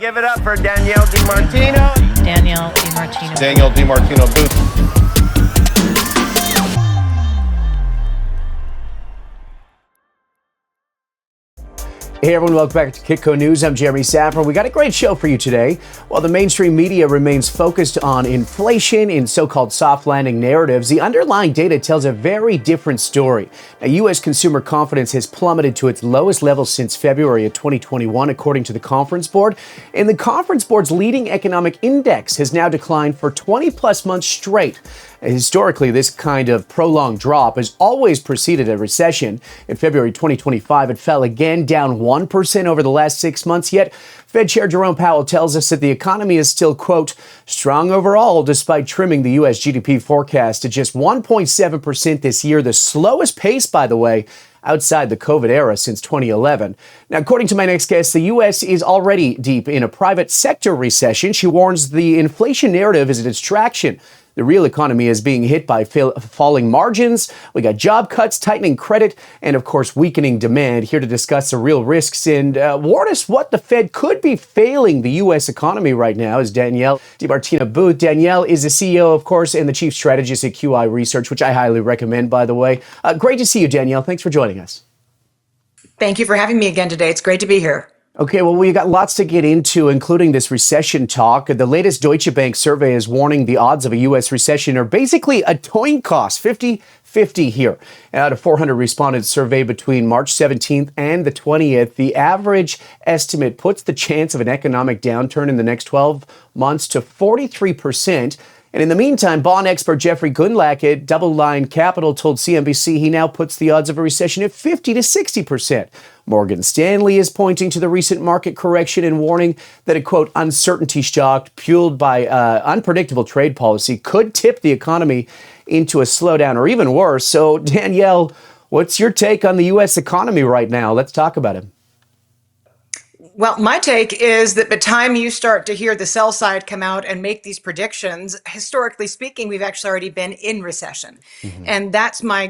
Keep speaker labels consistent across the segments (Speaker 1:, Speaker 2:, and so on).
Speaker 1: Give it up for Danielle DiMartino.
Speaker 2: Danielle DiMartino Booth.
Speaker 3: Hey everyone, welcome back to Kitco News. I'm Jeremy Szafron. We got a great show for you today. While the mainstream media remains focused on inflation in so-called soft landing narratives, the underlying data tells a very different story. Now, U.S. consumer confidence has plummeted to its lowest level since February of 2021, according to the Conference Board. And the Conference Board's leading economic index has now declined for 20 plus months straight. Historically, this kind of prolonged drop has always preceded a recession. In February 2025, it fell again, down 1% over the last 6 months. Yet, Fed Chair Jerome Powell tells us that the economy is still, quote, strong overall, despite trimming the U.S. GDP forecast to just 1.7% this year, the slowest pace, by the way, outside the COVID era since 2011. Now, according to my next guest, the U.S. is already deep in a private sector recession. She warns the inflation narrative is a distraction. The real economy is being hit by falling margins. We got job cuts, tightening credit, and of course, weakening demand. Here to discuss the real risks and warn us what the Fed could be failing the U.S. economy right now is Danielle DiMartino Booth. Danielle is the CEO, of course, and the Chief Strategist at QI Research, which I highly recommend, by the way. Great to see you, Danielle. Thanks for joining us.
Speaker 4: Thank you for having me again today. It's great to be here.
Speaker 3: Okay, well, we got lots to get into, including this recession talk. The latest Deutsche Bank survey is warning the odds of a U.S. recession are basically a coin toss, 50-50 here. Out of 400 respondents surveyed between March 17th and the 20th, the average estimate puts the chance of an economic downturn in the next 12 months to 43%. And in the meantime, bond expert Jeffrey Gundlach at Double Line Capital told CNBC he now puts the odds of a recession at 50 to 60%. Morgan Stanley is pointing to the recent market correction and warning that a, quote, uncertainty shock fueled by unpredictable trade policy could tip the economy into a slowdown or even worse. So, Danielle, what's your take on the U.S. economy right now? Let's talk about it.
Speaker 4: Well, my take is that by the time you start to hear the sell side come out and make these predictions, historically speaking, we've actually already been in recession. And that's my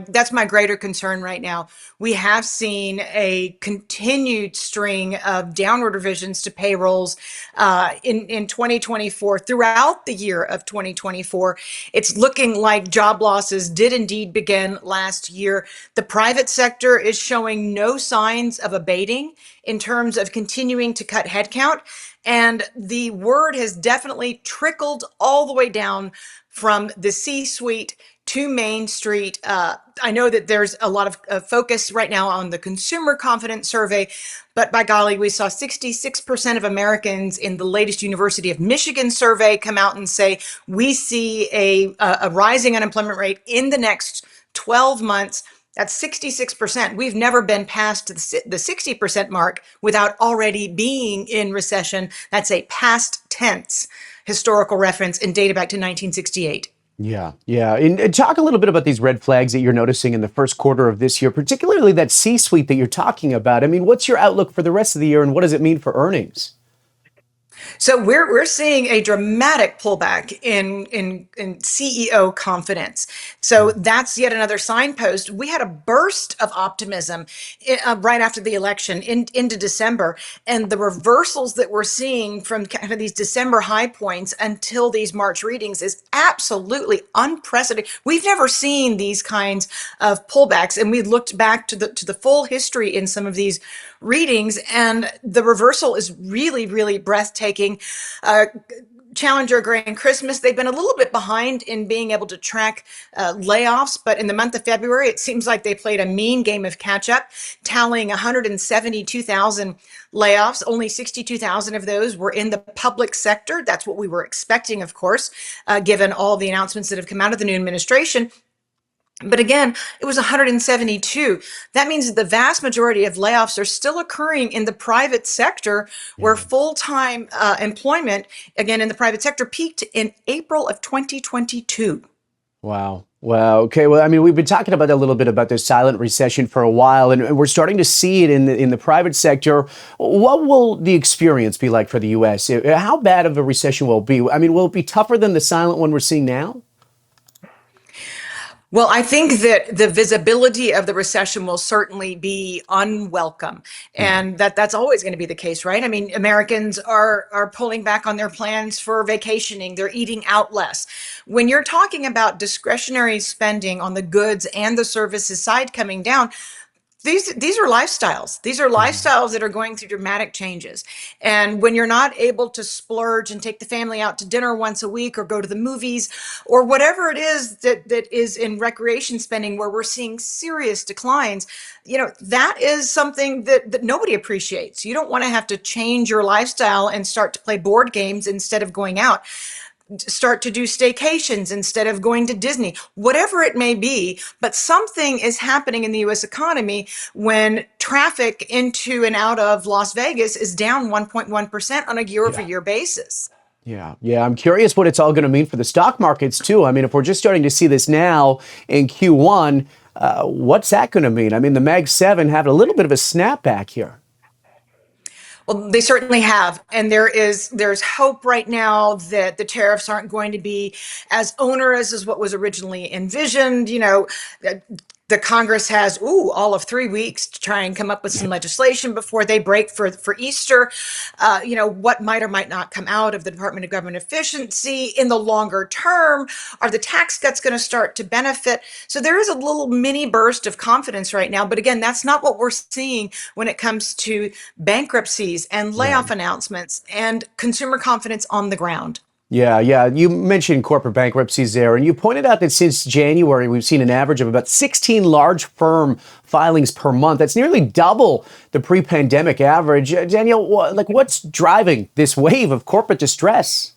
Speaker 4: greater concern right now. We have seen a continued string of downward revisions to payrolls in 2024, throughout the year of 2024. It's looking like job losses did indeed begin last year. The private sector is showing no signs of abating in terms of continuing to cut headcount. And the word has definitely trickled all the way down from the C-suite to Main Street. I know that there's a lot of focus right now on the consumer confidence survey, but by golly, we saw 66% of Americans in the latest University of Michigan survey come out and say, we see a rising unemployment rate in the next 12 months. That's 66%. We've never been past the 60% mark without already being in recession. That's a past tense historical reference and data back to 1968.
Speaker 3: Yeah. And talk a little bit about these red flags that you're noticing in the first quarter of this year, particularly that C-suite that you're talking about. I mean, what's your outlook for the rest of the year and what does it mean for earnings?
Speaker 4: So we're seeing a dramatic pullback in CEO confidence. So that's yet another signpost. We had a burst of optimism right after the election into December, and the reversals that we're seeing from kind of these December high points until these March readings is absolutely unprecedented. We've never seen these kinds of pullbacks, and we looked back to the full history in some of these readings, and the reversal is really, really breathtaking. Challenger Gray and Christmas, they've been a little bit behind in being able to track layoffs, but in the month of February, it seems like they played a mean game of catch up, tallying 172,000 layoffs. Only 62,000 of those were in the public sector. That's what we were expecting, of course, given all the announcements that have come out of the new administration. But again, it was 172. That means that the vast majority of layoffs are still occurring in the private sector, where full-time employment, again, in the private sector peaked in April of 2022.
Speaker 3: Wow. Okay. Well, I mean, we've been talking about a little bit about this silent recession for a while, and we're starting to see it in the private sector. What will the experience be like for the U.S.? How bad of a recession will it be? I mean, will it be tougher than the silent one we're seeing now?
Speaker 4: Well, I think that the visibility of the recession will certainly be unwelcome, and that's always going to be the case, right? I mean, Americans are pulling back on their plans for vacationing. They're eating out less. When you're talking about discretionary spending on the goods and the services side coming down, these are lifestyles. These are lifestyles that are going through dramatic changes. And when you're not able to splurge and take the family out to dinner once a week or go to the movies or whatever it is that is in recreation spending where we're seeing serious declines, that is something that nobody appreciates. You don't want to have to change your lifestyle and start to play board games instead of going out, start to do staycations instead of going to Disney, whatever it may be. But something is happening in the US economy when traffic into and out of Las Vegas is down 1.1% on a year over year basis.
Speaker 3: Yeah. I'm curious what it's all going to mean for the stock markets, too. I mean, if we're just starting to see this now in Q1, what's that going to mean? I mean, the Mag 7 had a little bit of a snapback here.
Speaker 4: Well, they certainly have. And there's hope right now that the tariffs aren't going to be as onerous as what was originally envisioned. The Congress has all of 3 weeks to try and come up with some legislation before they break for Easter. What might or might not come out of the Department of Government Efficiency in the longer term? Are the tax cuts going to start to benefit? So there is a little mini burst of confidence right now. But again, that's not what we're seeing when it comes to bankruptcies and layoff announcements and consumer confidence on the ground.
Speaker 3: Yeah. You mentioned corporate bankruptcies there, and you pointed out that since January, we've seen an average of about 16 large firm filings per month. That's nearly double the pre-pandemic average. Danielle, what's driving this wave of corporate distress?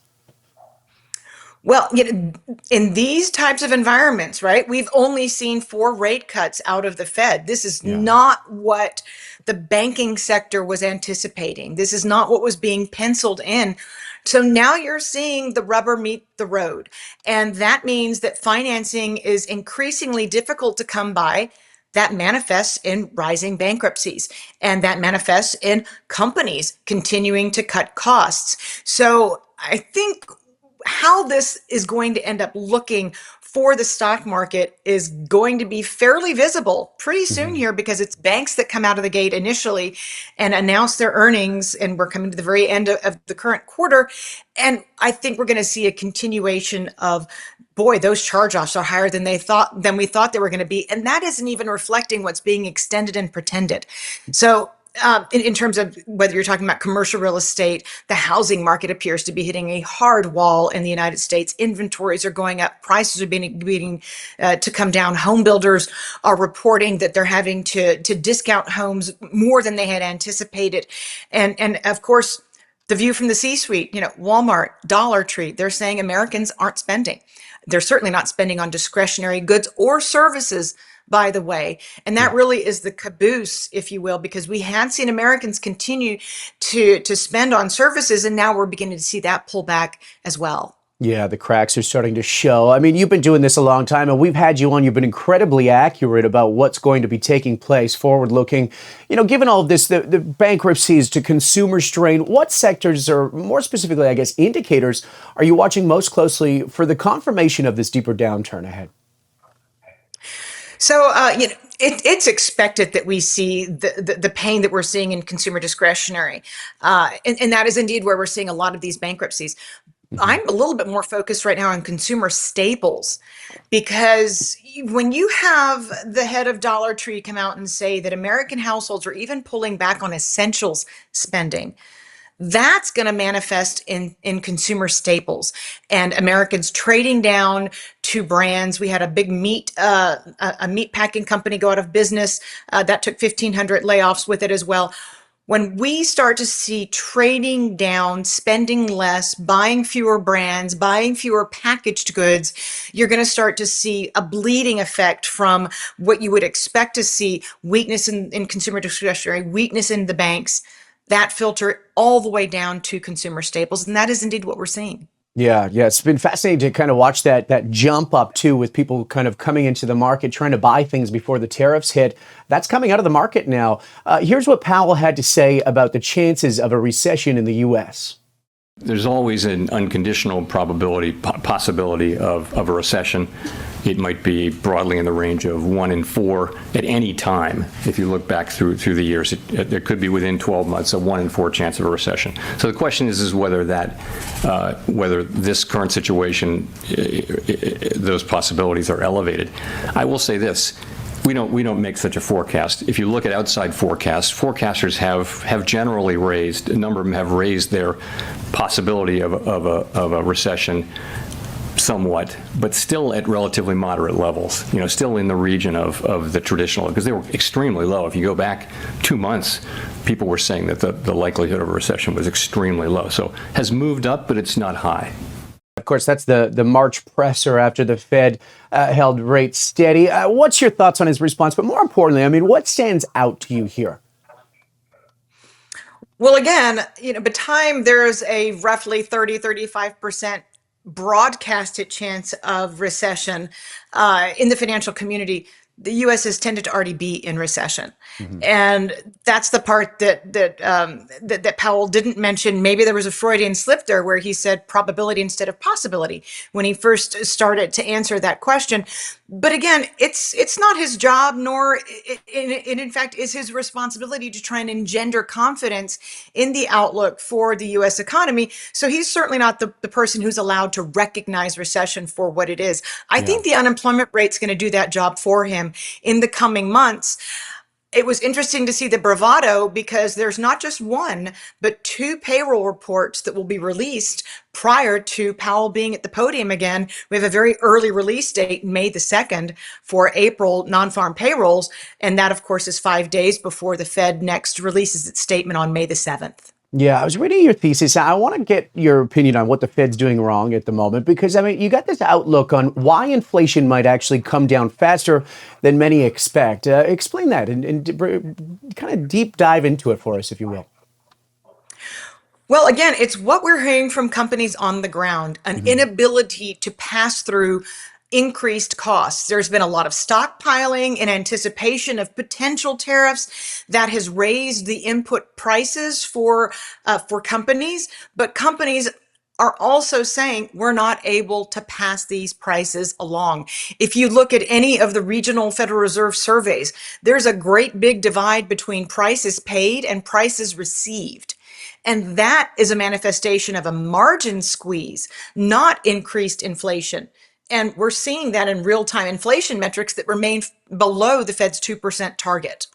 Speaker 4: Well, in these types of environments, right, we've only seen 4 rate cuts out of the Fed. This is not what the banking sector was anticipating. This is not what was being penciled in. So now you're seeing the rubber meet the road. And that means that financing is increasingly difficult to come by. That manifests in rising bankruptcies, and that manifests in companies continuing to cut costs. So I think how this is going to end up looking for the stock market is going to be fairly visible pretty soon here, because it's banks that come out of the gate initially and announce their earnings, and we're coming to the very end of the current quarter. And I think we're going to see a continuation of, boy, those charge-offs are higher than we thought they were going to be, and that isn't even reflecting what's being extended and pretended. So in terms of whether you're talking about commercial real estate, the housing market appears to be hitting a hard wall in the United States. Inventories are going up. Prices are beginning to come down. Home builders are reporting that they're having to discount homes more than they had anticipated. And of course, the view from the C-suite, Walmart, Dollar Tree, they're saying Americans aren't spending. They're certainly not spending on discretionary goods or services, by the way. And that really is the caboose, if you will, because we had seen Americans continue to spend on services, and now we're beginning to see that pull back as well. Yeah, the cracks are starting to show. I mean, you've been doing this a long time, and we've had you on. You've been incredibly accurate about what's going to be taking place, forward-looking. Given all of this, the bankruptcies to consumer strain, what sectors, or more specifically, I guess, indicators, are you watching most closely for the confirmation of this deeper downturn ahead? So, it's expected that we see the pain that we're seeing in consumer discretionary. And that is indeed where we're seeing a lot of these bankruptcies. I'm a little bit more focused right now on consumer staples, because when you have the head of Dollar Tree come out and say that American households are even pulling back on essentials spending, that's going to manifest in consumer staples and Americans trading down to brands. We had a big meat packing company go out of business. That took 1,500 layoffs with it as well. When we start to see trading down, spending less, buying fewer brands, buying fewer packaged goods, you're going to start to see a bleeding effect from what you would expect to see: weakness in consumer discretionary, weakness in the banks, that filter all the way down to consumer staples. And that is indeed what we're seeing. Yeah. It's been fascinating to kind of watch that jump up too, with people kind of coming into the market, trying to buy things before the tariffs hit. That's coming out of the market now. Here's what Powell had to say about the chances of a recession in the U.S.
Speaker 5: There's always an unconditional possibility of a recession. It might be broadly in the range of 1 in 4 at any time. If you look back through the years, there could be within 12 months a 1 in 4 chance of a recession. So the question is whether whether this current situation, those possibilities are elevated. I will say this. We don't make such a forecast. If you look at outside forecasters have generally raised, a number of them have raised their possibility of a recession somewhat, but still at relatively moderate levels, still in the region of the traditional, because they were extremely low. If you go back 2 months, people were saying that the likelihood of a recession was extremely low. So has moved up, but it's not high.
Speaker 3: Of course, that's the March presser after the Fed held rates steady. What's your thoughts on his response? But more importantly, what stands out to you here?
Speaker 4: Well, again, by time there's a roughly 35% broadcasted chance of recession in the financial community, the U.S. has tended to already be in recession. And that's the part that Powell didn't mention. Maybe there was a Freudian slip there where he said probability instead of possibility when he first started to answer that question. But again, it's not his job, nor it in fact is his responsibility to try and engender confidence in the outlook for the U.S. economy. So he's certainly not the person who's allowed to recognize recession for what it is. I think the unemployment rate's going to do that job for him in the coming months. It was interesting to see the bravado because there's not just one, but 2 payroll reports that will be released prior to Powell being at the podium again. We have a very early release date, May the 2nd, for April non-farm payrolls. And that, of course, is 5 days before the Fed next releases its statement on May the 7th.
Speaker 3: Yeah, I was reading your thesis. I want to get your opinion on what the Fed's doing wrong at the moment, because, you got this outlook on why inflation might actually come down faster than many expect. Explain that and kind of deep dive into it for us, if you will.
Speaker 4: Well, again, it's what we're hearing from companies on the ground, an inability to pass through increased costs. There's been a lot of stockpiling in anticipation of potential tariffs that has raised the input prices for companies, but companies are also saying we're not able to pass these prices along. If you look at any of the regional Federal Reserve surveys, there's a great big divide between prices paid and prices received. And that is a manifestation of a margin squeeze, not increased inflation. And we're seeing that in real-time inflation metrics that remain below the Fed's 2% target.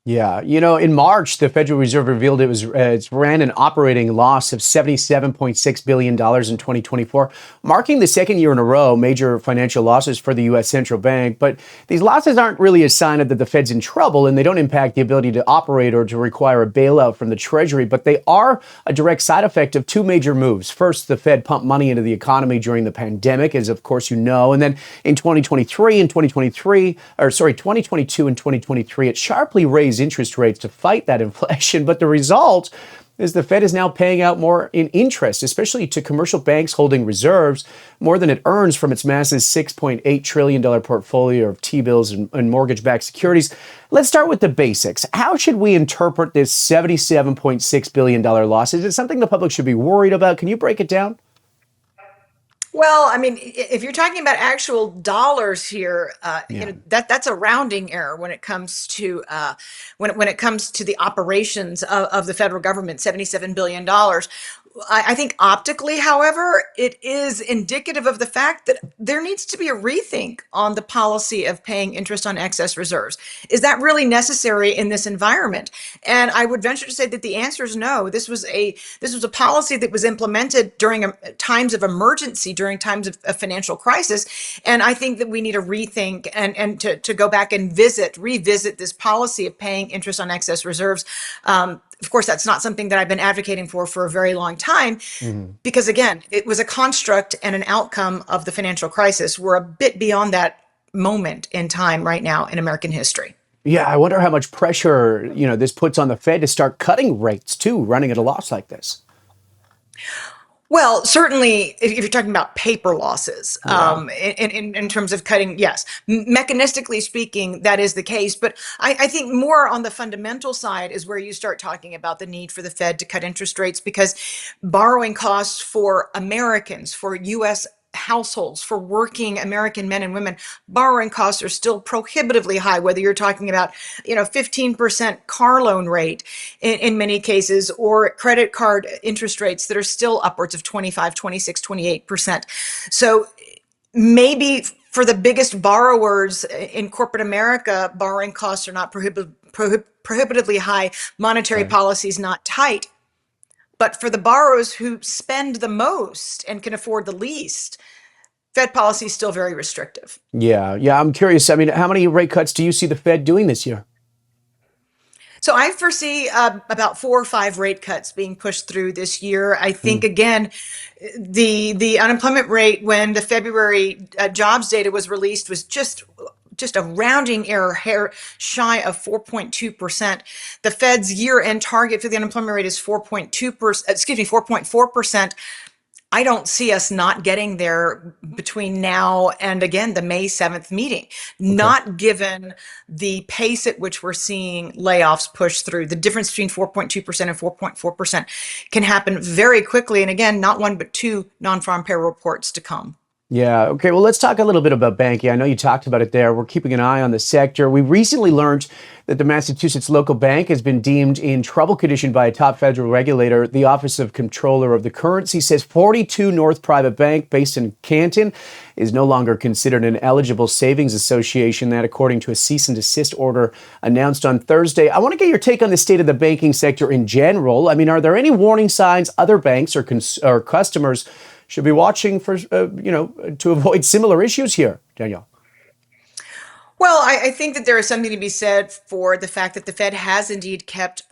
Speaker 3: Yeah. In March, the Federal Reserve revealed it ran an operating loss of $77.6 billion in 2024, marking the second year in a row major financial losses for the U.S. Central Bank. But these losses aren't really a sign that the Fed's in trouble, and they don't impact the ability to operate or to require a bailout from the Treasury. But they are a direct side effect of 2 major moves. First, the Fed pumped money into the economy during the pandemic, as of course you know. And then in 2022 and 2023, it sharply raised interest rates to fight that inflation. But the result is the Fed is now paying out more in interest, especially to commercial banks holding reserves, more than it earns from its massive $6.8 trillion portfolio of T-bills and mortgage-backed securities. Let's start with the basics. How should we interpret this $77.6 billion loss? Is it something the public should be worried about? Can you break it down?
Speaker 4: Well, if you're talking about actual dollars here, that's a rounding error when it comes to when it comes to the operations of the federal government. $77 billion. I think optically, however, it is indicative of the fact that there needs to be a rethink on the policy of paying interest on excess reserves. Is that really necessary in this environment? And I would venture to say that the answer is no. This was a policy that was implemented during times of emergency, during times of financial crisis. And I think that we need a rethink and to go back and revisit this policy of paying interest on excess reserves. Of course, that's not something that I've been advocating for a very long time, because again, it was a construct and an outcome of the financial crisis. We're a bit beyond that moment in time right now in American history.
Speaker 3: Yeah, I wonder how much pressure, this puts on the Fed to start cutting rates too, running at a loss like this.
Speaker 4: Well, certainly, if you're talking about paper losses, in terms of cutting, yes, mechanistically speaking, that is the case. But I think more on the fundamental side is where you start talking about the need for the Fed to cut interest rates, because borrowing costs for Americans, for U.S. households, for working American men and women, borrowing costs are still prohibitively high, whether you're talking about, 15% car loan rate in many cases, or credit card interest rates that are still upwards of 25, 26, 28%. So maybe for the biggest borrowers in corporate America, borrowing costs are not prohibitively high, monetary policy is not tight. But for the borrowers who spend the most and can afford the least, Fed policy is still very restrictive.
Speaker 3: Yeah. I'm curious. I mean, how many rate cuts do you see the Fed doing this year?
Speaker 4: So I foresee about 4 or 5 rate cuts being pushed through this year. I think, again, the unemployment rate when the February jobs data was released was just a rounding error, hair shy of 4.2%. The Fed's year-end target for the unemployment rate is 4.4%. I don't see us not getting there between now and, again, the May 7th meeting, not given the pace at which we're seeing layoffs push through. The difference between 4.2% and 4.4% can happen very quickly. And again, not one, but 2 non-farm payroll reports to come.
Speaker 3: Yeah. Okay. Well, let's talk a little bit about banking. I know you talked about it there. We're keeping an eye on the sector. We recently learned that the Massachusetts local bank has been deemed in trouble condition by a top federal regulator. The Office of Comptroller of the Currency says 42 North Private Bank, based in Canton, is no longer considered an eligible savings association. That, according to a cease and desist order announced on Thursday. I want to get your take on the state of the banking sector in general. I mean, are there any warning signs other banks or customers should be watching for, to avoid similar issues here, Danielle?
Speaker 4: Well, I think that there is something to be said for the fact that the Fed has indeed kept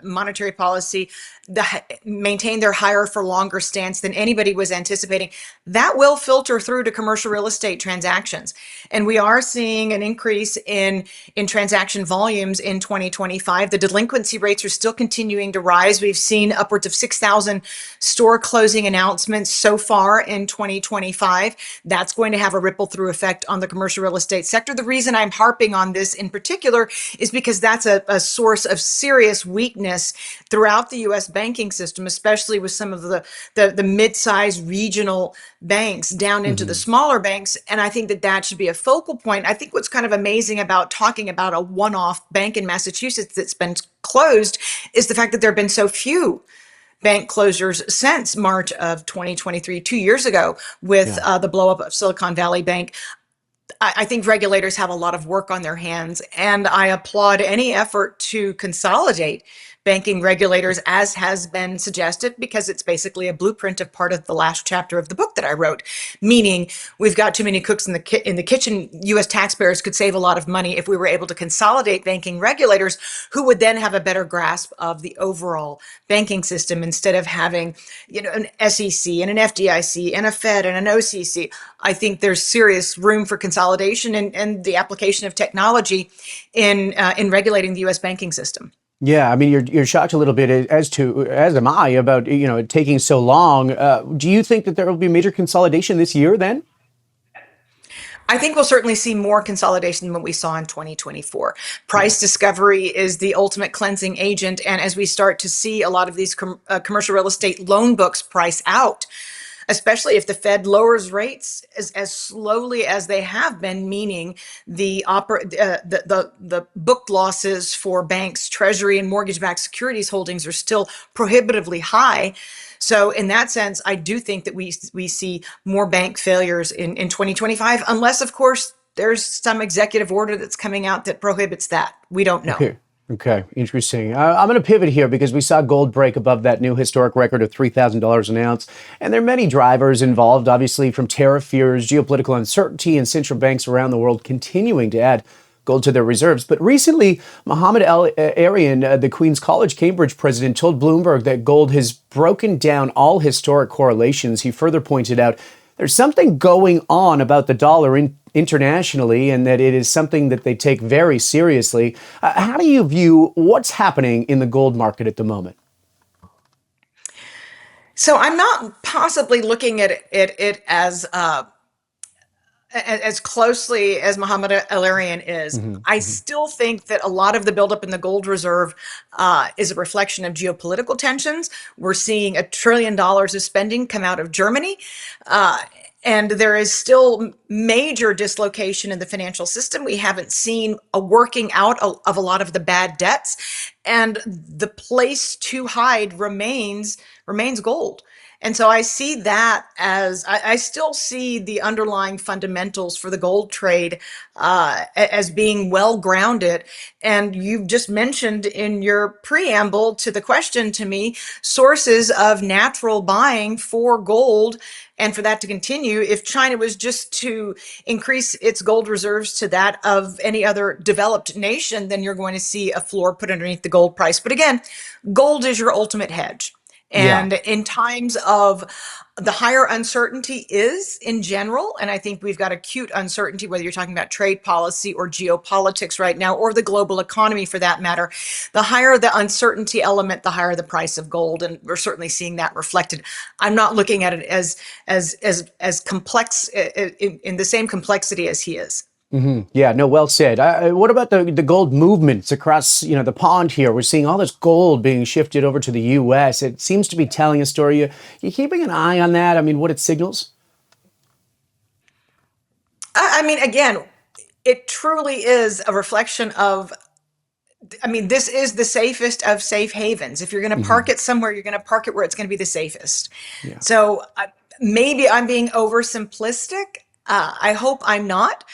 Speaker 4: monetary policy, maintained their higher for longer stance than anybody was anticipating. That will filter through to commercial real estate transactions. And we are seeing an increase in transaction volumes in 2025. The delinquency rates are still continuing to rise. We've seen upwards of 6,000 store closing announcements so far in 2025. That's going to have a ripple through effect on the commercial real estate sector. The reason I'm harping on this in particular is because that's a source of serious weakness throughout the U.S. banking system, especially with some of the mid-sized regional banks down into the smaller banks. And I think that should be a focal point. I think what's kind of amazing about talking about a one-off bank in Massachusetts that's been closed is the fact that there have been so few bank closures since March of 2023, 2 years ago, with the blow-up of Silicon Valley Bank. I think regulators have a lot of work on their hands, and I applaud any effort to consolidate banking regulators, as has been suggested, because it's basically a blueprint of part of the last chapter of the book that I wrote, meaning we've got too many cooks in the kitchen. U.S. taxpayers could save a lot of money if we were able to consolidate banking regulators, who would then have a better grasp of the overall banking system, instead of having, an SEC and an FDIC and a Fed and an OCC. I think there's serious room for consolidation and the application of technology in regulating the U.S. banking system.
Speaker 3: Yeah, I mean, you're shocked a little bit, as am I, about it taking so long. Do you think that there will be major consolidation this year then?
Speaker 4: I think we'll certainly see more consolidation than what we saw in 2024. Price discovery is the ultimate cleansing agent. And as we start to see a lot of these commercial real estate loan books price out, especially if the Fed lowers rates as slowly as they have been, meaning the book losses for banks, treasury, and mortgage-backed securities holdings are still prohibitively high. So in that sense, I do think that we see more bank failures in 2025, unless, of course, there's some executive order that's coming out that prohibits that. We don't know.
Speaker 3: Okay, interesting. I'm going to pivot here because we saw gold break above that new historic record of $3,000 an ounce. And there are many drivers involved, obviously, from tariff fears, geopolitical uncertainty, and central banks around the world continuing to add gold to their reserves. But recently, Mohammed El-Arian, the Queen's College Cambridge president, told Bloomberg that gold has broken down all historic correlations. He further pointed out there's something going on about the dollar internationally, and that it is something that they take very seriously. How do you view what's happening in the gold market at the moment?
Speaker 4: So I'm not possibly looking at it as closely as Muhammad Al-Arian is. I still think that a lot of the buildup in the gold reserve is a reflection of geopolitical tensions. We're seeing $1 trillion of spending come out of Germany. And there is still major dislocation in the financial system. We haven't seen a working out of a lot of the bad debts. And the place to hide remains gold. And so I see that as I still see the underlying fundamentals for the gold trade as being well grounded. And you've just mentioned in your preamble to the question to me, sources of natural buying for gold. And for that to continue, if China was just to increase its gold reserves to that of any other developed nation, then you're going to see a floor put underneath the gold price. But again, gold is your ultimate hedge. And in times of the higher uncertainty is in general, and I think we've got acute uncertainty, whether you're talking about trade policy or geopolitics right now, or the global economy for that matter, the higher the uncertainty element, the higher the price of gold. And we're certainly seeing that reflected. I'm not looking at it as complex in the same complexity as he is.
Speaker 3: Yeah, no, well said. What about the gold movements across, the pond here? We're seeing all this gold being shifted over to the U.S. It seems to be telling a story. You keeping an eye on that? I mean, what it signals?
Speaker 4: I mean, again, it truly is a reflection of, this is the safest of safe havens. If you're going to park it somewhere, you're going to park it where it's going to be the safest. Yeah. So maybe I'm being oversimplistic. I hope I'm not.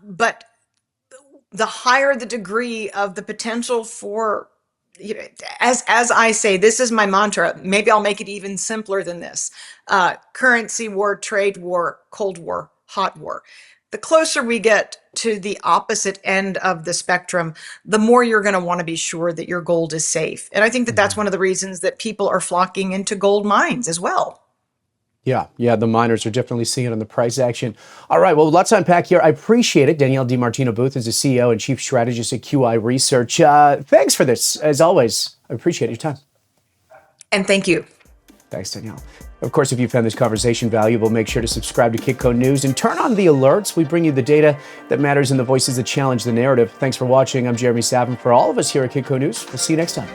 Speaker 4: But the higher the degree of the potential for, as I say, this is my mantra. Maybe I'll make it even simpler than this. Currency war, trade war, Cold War, hot war. The closer we get to the opposite end of the spectrum, the more you're going to want to be sure that your gold is safe. And I think that that's one of the reasons that people are flocking into gold mines as well.
Speaker 3: Yeah, the miners are definitely seeing it on the price action. All right, well, lots to unpack here. I appreciate it. Danielle DiMartino Booth is the CEO and Chief Strategist at QI Research. Thanks for this, as always. I appreciate your time.
Speaker 4: And thank you.
Speaker 3: Thanks, Danielle. Of course, if you found this conversation valuable, make sure to subscribe to Kitco News and turn on the alerts. We bring you the data that matters and the voices that challenge the narrative. Thanks for watching. I'm Jeremy Szafron. For all of us here at Kitco News, we'll see you next time.